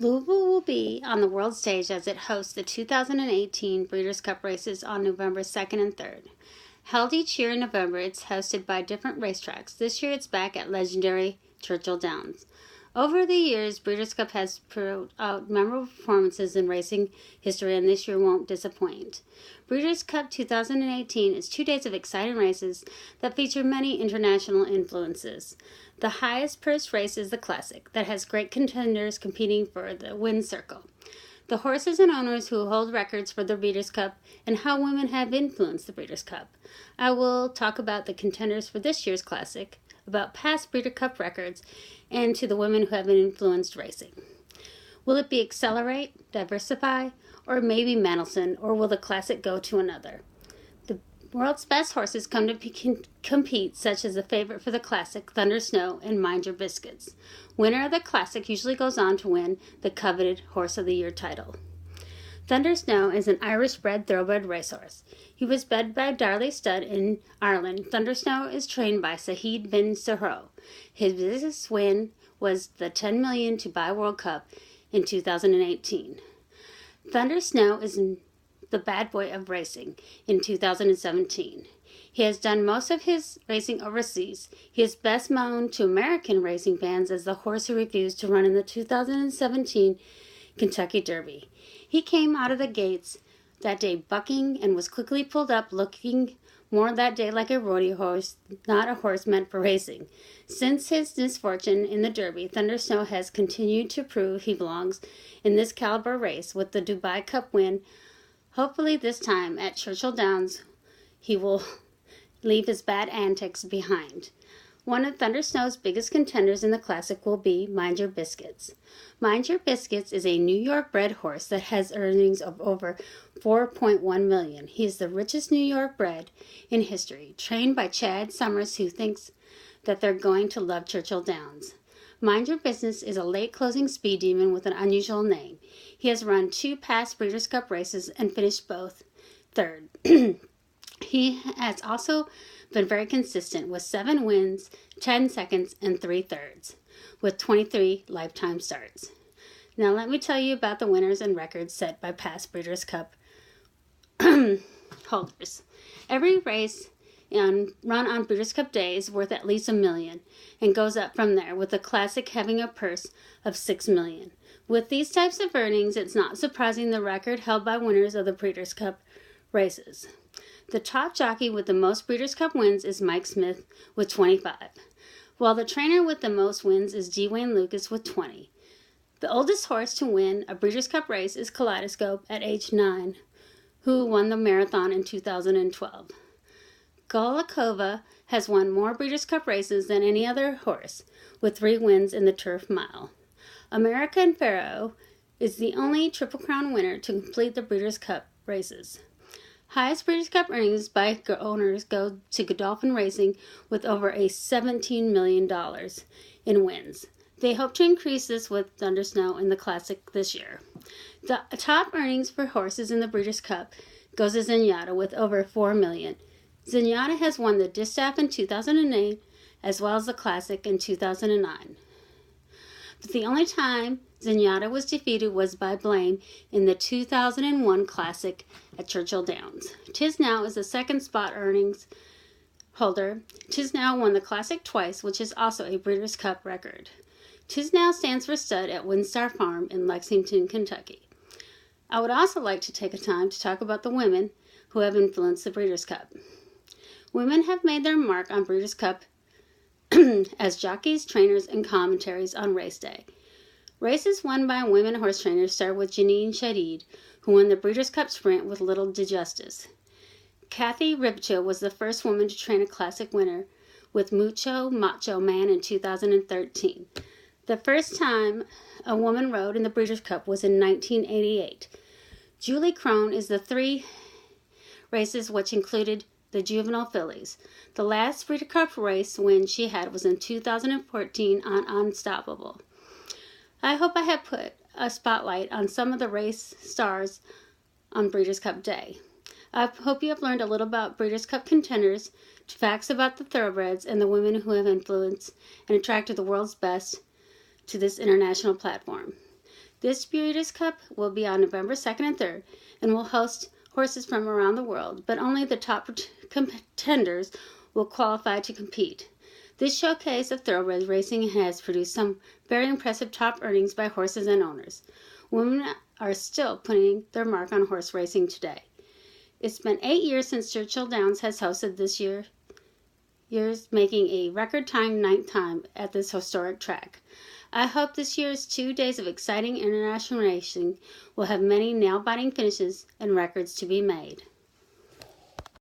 Louisville will be on the world stage as it hosts the 2018 Breeders' Cup races on November 2nd and 3rd. Held each year in November, it's hosted by different racetracks. This year it's back at legendary Churchill Downs. Over the years, Breeders' Cup has put out memorable performances in racing history, and this year won't disappoint. Breeders' Cup 2018 is 2 days of exciting races that feature many international influences. The highest purse race is the Classic, that has great contenders competing for the win circle. The horses and owners who hold records for the Breeders' Cup, and how women have influenced the Breeders' Cup. I will talk about the contenders for this year's Classic, about past Breeders' Cup records, and to the women who have influenced racing. Will it be Accelerate, Diversify, or maybe Mandelson, or will the Classic go to another? The world's best horses come to compete, such as the favorite for the Classic, Thunder Snow, and Mind Your Biscuits. Winner of the Classic usually goes on to win the coveted Horse of the Year title. Thunder Snow is an Irish-bred thoroughbred racehorse. He was bred by Darley Stud in Ireland. Thunder Snow is trained by Saeed bin Suhro. His biggest win was the $10 million Dubai World Cup in 2018. Thunder Snow is the bad boy of racing in 2017. He has done most of his racing overseas. He is best known to American racing fans as the horse who refused to run in the 2017 Kentucky Derby. He came out of the gates that day bucking and was quickly pulled up, looking more that day like a rodeo horse, not a horse meant for racing. Since his misfortune in the Derby, Thunder Snow has continued to prove he belongs in this caliber race with the Dubai Cup win. Hopefully this time at Churchill Downs, he will leave his bad antics behind. One of Thunder Snow's biggest contenders in the Classic will be Mind Your Biscuits. Mind Your Biscuits is a New York bred horse that has earnings of over $4.1 million. He is the richest New York bred in history, trained by Chad Summers, who thinks that they're going to love Churchill Downs. Mind Your Business is a late closing speed demon with an unusual name. He has run 2 past Breeders' Cup races and finished both third. He has also been very consistent with 7 wins, 10 seconds, and 3/3, with 23 lifetime starts. Now let me tell you about the winners and records set by past Breeders' Cup holders. Every race run on Breeders' Cup Day is worth at least $1 million and goes up from there, with the Classic having a purse of $6 million. With these types of earnings, it's not surprising the record held by winners of the Breeders' Cup races. The top jockey with the most Breeders' Cup wins is Mike Smith with 25, while the trainer with the most wins is D. Wayne Lucas with 20. The oldest horse to win a Breeders' Cup race is Kaleidoscope at age 9, who won the marathon in 2012. Golakova has won more Breeders' Cup races than any other horse, with 3 wins in the Turf Mile. American Pharoah is the only Triple Crown winner to complete the Breeders' Cup races. Highest Breeders' Cup earnings by owners go to Godolphin Racing with over $17 million in wins. They hope to increase this with Thunder Snow in the Classic this year. The top earnings for horses in the Breeders' Cup goes to Zenyatta with over $4 million. Zenyatta has won the Distaff in 2008 as well as the Classic in 2009. But the only time Zenyatta was defeated was by Blame in the 2001 Classic at Churchill Downs. Tiznow is the second spot earnings holder. Tiznow won the Classic twice, which is also a Breeders' Cup record. Tiznow stands for stud at Windstar Farm in Lexington, Kentucky. I would also like to take a time to talk about the women who have influenced the Breeders' Cup. Women have made their mark on Breeders' Cup as jockeys, trainers, and commentaries on race day. Races won by women horse trainers start with Janine Shadid, who won the Breeders' Cup Sprint with little justice. Kathy Ribcho was the first woman to train a Classic winner with Mucho Macho Man in 2013. The first time a woman rode in the Breeders' Cup was in 1988. Julie Crone is the 3 races which included the juvenile fillies. The last Breeders' Cup race win she had was in 2014 on Unstoppable. I hope I have put a spotlight on some of the race stars on Breeders' Cup Day. I hope you have learned a little about Breeders' Cup contenders, facts about the thoroughbreds, and the women who have influenced and attracted the world's best to this international platform. This Breeders' Cup will be on November 2nd and 3rd and will host horses from around the world, but only the top contenders will qualify to compete. This showcase of thoroughbred racing has produced some very impressive top earnings by horses and owners. Women are still putting their mark on horse racing today. It's been 8 years since Churchill Downs has hosted this year's making a record time 9th time at this historic track. I hope this year's 2 days of exciting international racing will have many nail-biting finishes and records to be made.